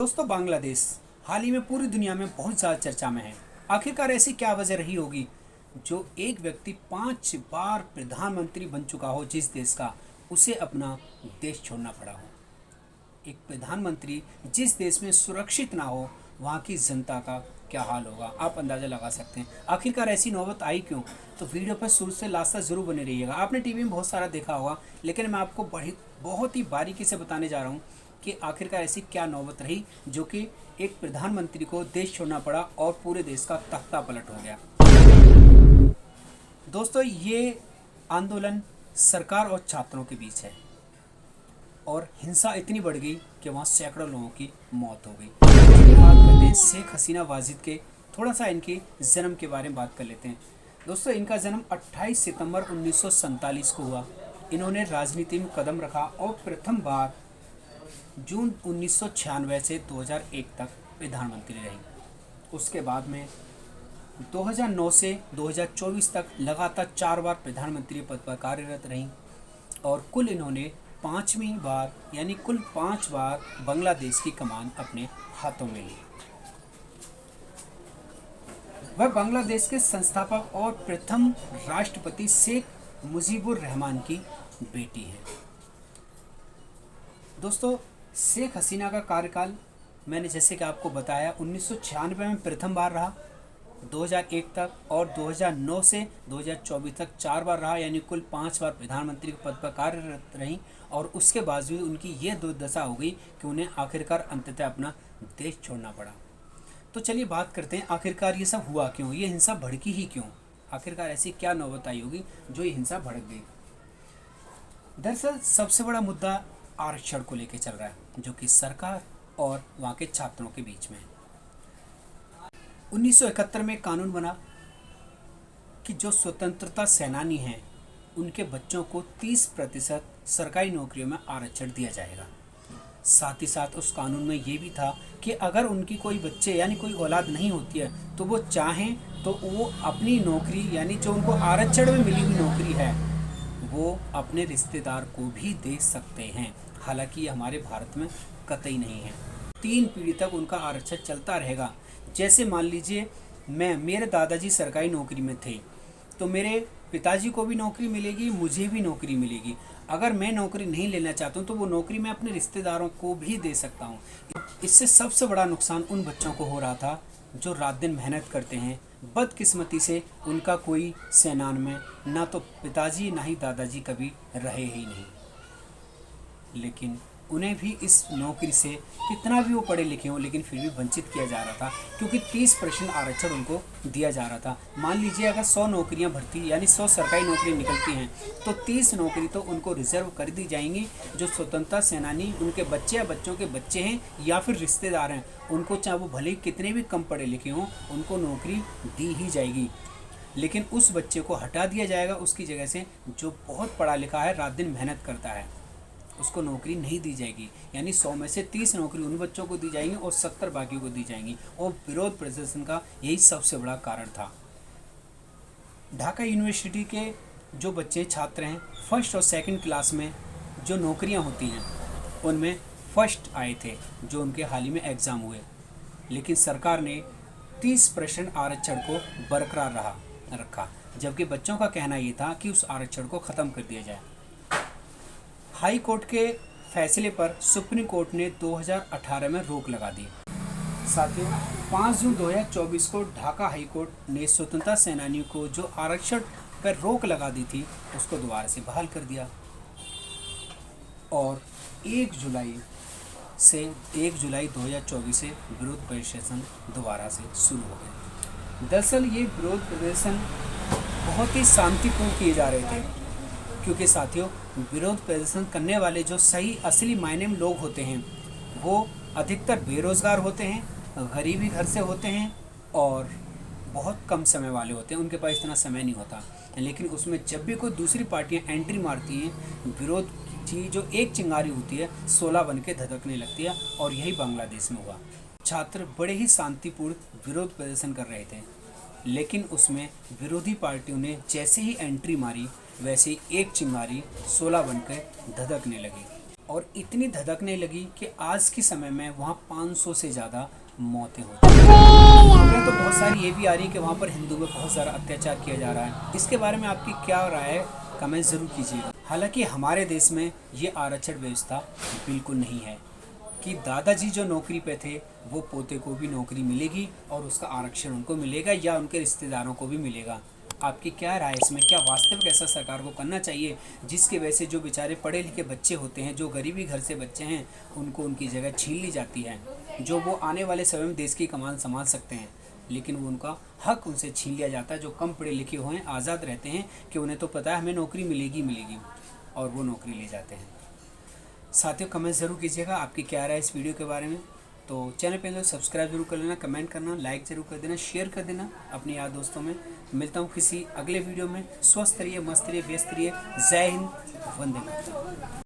दोस्तों, बांग्लादेश हाल ही में पूरी दुनिया में बहुत ज़्यादा चर्चा में है। आखिरकार ऐसी क्या वजह रही होगी जो एक व्यक्ति 5 बार प्रधानमंत्री बन चुका हो जिस देश का, उसे अपना देश छोड़ना पड़ा हो। एक प्रधानमंत्री जिस देश में सुरक्षित ना हो, वहाँ की जनता का क्या हाल होगा, आप अंदाज़ा लगा सकते हैं। आखिरकार ऐसी नौबत आई क्यों? तो वीडियो पर शुरू से लास्ट तक ज़रूर बने रहिएगा। आपने टीवी में बहुत सारा देखा होगा, लेकिन मैं आपको बहुत ही बारीकी से बताने जा रहा हूँ कि आखिरकार ऐसी क्या नौबत रही जो कि एक प्रधानमंत्री को देश छोड़ना पड़ा और पूरे देश का तख्ता पलट हो गया। दोस्तों, ये आंदोलन सरकार और छात्रों के बीच है और हिंसा इतनी बढ़ गई कि वहाँ सैकड़ों लोगों की मौत हो गई। चलिए बात करते हैं शेख हसीना वाजिद के, थोड़ा सा इनके जन्म के बारे में बात कर लेते हैं। दोस्तों, इनका जन्म 28 सितंबर 1947 को हुआ। इन्होंने राजनीति में कदम रखा और प्रथम बार जून 1996 से 2001 तक प्रधानमंत्री रही। उसके बाद में 2009 से 2024 तक लगातार 4 बार प्रधानमंत्री पद पर कार्यरत रहीं और कुल इन्होंने 5वीं बार यानी कुल 5 बार बांग्लादेश की कमान अपने हाथों में ली। वह बांग्लादेश के संस्थापक और प्रथम राष्ट्रपति शेख मुजीबुर रहमान की बेटी है। दोस्तों, शेख हसीना का कार्यकाल मैंने जैसे कि आपको बताया 1996 में प्रथम बार रहा, 2001 तक और 2009 से 2024 तक 4 बार रहा, यानी कुल 5 बार प्रधानमंत्री के पद पर कार्यरत रहीं। और उसके बाद भी उनकी ये दुर्दशा हो गई कि उन्हें आखिरकार अंततः अपना देश छोड़ना पड़ा। तो चलिए बात करते हैं, आखिरकार ये सब हुआ क्यों, ये हिंसा भड़की ही क्यों, आखिरकार ऐसी क्या नौबत आई होगी जो ये हिंसा भड़क गई। दरअसल सबसे बड़ा मुद्दा आरक्षण को लेकर चल रहा है, जो कि सरकार और वहाँ के छात्रों के बीच में है। 1971 में कानून बना कि जो स्वतंत्रता सेनानी हैं उनके बच्चों को 30% सरकारी नौकरियों में आरक्षण दिया जाएगा। साथ ही साथ उस कानून में ये भी था कि अगर उनकी कोई बच्चे यानी कोई औलाद नहीं होती है तो वो चाहें तो वो अपनी नौकरी यानी जो उनको आरक्षण में मिली हुई नौकरी है वो अपने रिश्तेदार को भी दे सकते हैं। हालांकि ये हमारे भारत में कतई नहीं है। 3 पीढ़ी तक उनका आरक्षण चलता रहेगा। जैसे मान लीजिए मेरे दादाजी सरकारी नौकरी में थे तो मेरे पिताजी को भी नौकरी मिलेगी, मुझे भी नौकरी मिलेगी। अगर मैं नौकरी नहीं लेना चाहता हूँ तो वो नौकरी मैं अपने रिश्तेदारों को भी दे सकता हूँ। इससे सबसे बड़ा नुकसान उन बच्चों को हो रहा था जो रात दिन मेहनत करते हैं। बदकिस्मती से उनका कोई सेनान में ना तो पिताजी ना ही दादाजी कभी रहे ही नहीं, लेकिन उन्हें भी इस नौकरी से कितना भी वो पढ़े लिखे हों लेकिन फिर भी वंचित किया जा रहा था, क्योंकि 30% आरक्षण उनको दिया जा रहा था। मान लीजिए अगर 100 नौकरियां भर्ती यानी 100 सरकारी नौकरी निकलती हैं तो 30 नौकरी तो उनको रिजर्व कर दी जाएंगी। जो स्वतंत्रता सेनानी उनके बच्चे या बच्चों के बच्चे हैं या फिर रिश्तेदार हैं, उनको चाहे वो भले ही कितने भी कम पढ़े लिखे हों उनको नौकरी दी ही जाएगी। लेकिन उस बच्चे को हटा दिया जाएगा, उसकी जगह से जो बहुत पढ़ा लिखा है, रात दिन मेहनत करता है, उसको नौकरी नहीं दी जाएगी। यानी 100 में से 30 नौकरी उन बच्चों को दी जाएंगी और 70 बाकी को दी जाएंगी। और विरोध प्रदर्शन का यही सबसे बड़ा कारण था। ढाका यूनिवर्सिटी के जो बच्चे छात्र हैं, फर्स्ट और सेकंड क्लास में जो नौकरियां होती हैं उनमें फर्स्ट आए थे जो उनके हाल ही में एग्ज़ाम हुए, लेकिन सरकार ने 30% आरक्षण को बरकरार रखा, जबकि बच्चों का कहना ये था कि उस आरक्षण को ख़त्म कर दिया जाए। हाई कोर्ट के फैसले पर सुप्रीम कोर्ट ने 2018 में रोक लगा दी। साथियों, 5 जून 2024 को ढाका हाई कोर्ट ने स्वतंत्रता सेनानियों को जो आरक्षण पर रोक लगा दी थी उसको दोबारा से बहाल कर दिया और 1 जुलाई 2024 से विरोध प्रदर्शन दोबारा से शुरू हो गए। दरअसल ये विरोध प्रदर्शन बहुत ही शांतिपूर्ण किए जा रहे थे, क्योंकि साथियों विरोध प्रदर्शन करने वाले जो सही असली मायने में लोग होते हैं वो अधिकतर बेरोज़गार होते हैं, गरीबी घर से होते हैं और बहुत कम समय वाले होते हैं, उनके पास इतना समय नहीं होता। लेकिन उसमें जब भी कोई दूसरी पार्टियां एंट्री मारती हैं, विरोध की जो एक चिंगारी होती है 16 बन के धधकने लगती है, और यही बांग्लादेश में हुआ। छात्र बड़े ही शांतिपूर्ण विरोध प्रदर्शन कर रहे थे, लेकिन उसमें विरोधी पार्टियों ने जैसे ही एंट्री मारी वैसे ही एक चिंगारी 16 बनकर धधकने लगी और इतनी धधकने लगी कि आज के समय में वहाँ 500 से ज़्यादा मौतें हो चुकी हैं। खबरें तो बहुत सारी ये भी आ रही है कि वहाँ पर हिंदू में बहुत सारा अत्याचार किया जा रहा है। इसके बारे में आपकी क्या राय है, कमेंट ज़रूर कीजिएगा। हालांकि हमारे देश में ये आरक्षण व्यवस्था बिल्कुल नहीं है कि दादाजी जो नौकरी पे थे वो पोते को भी नौकरी मिलेगी और उसका आरक्षण उनको मिलेगा या उनके रिश्तेदारों को भी मिलेगा। आपकी क्या राय है इसमें? क्या वास्तविक ऐसा सरकार को करना चाहिए जिसकी वजह से जो बेचारे पढ़े लिखे बच्चे होते हैं, जो गरीबी घर से बच्चे हैं, उनको उनकी जगह छीन ली जाती है, जो वो आने वाले समय में देश की कमान संभाल सकते हैं, लेकिन वो उनका हक उनसे छीन लिया जाता है। जो कम पढ़े लिखे हुए हैं, आज़ाद रहते हैं कि उन्हें तो पता है हमें नौकरी मिलेगी मिलेगी, और वो नौकरी ले जाते हैं। साथियों, कमेंट ज़रूर कीजिएगा आपकी क्या राय है इस वीडियो के बारे में। तो चैनल पे तो सब्सक्राइब जरूर कर लेना, कमेंट करना, लाइक ज़रूर कर देना, शेयर कर देना अपने यार दोस्तों में। मिलता हूँ किसी अगले वीडियो में। स्वस्थ रहिए, मस्त रहिए, व्यस्त रहिए। जय हिंद, वंदे मातरम।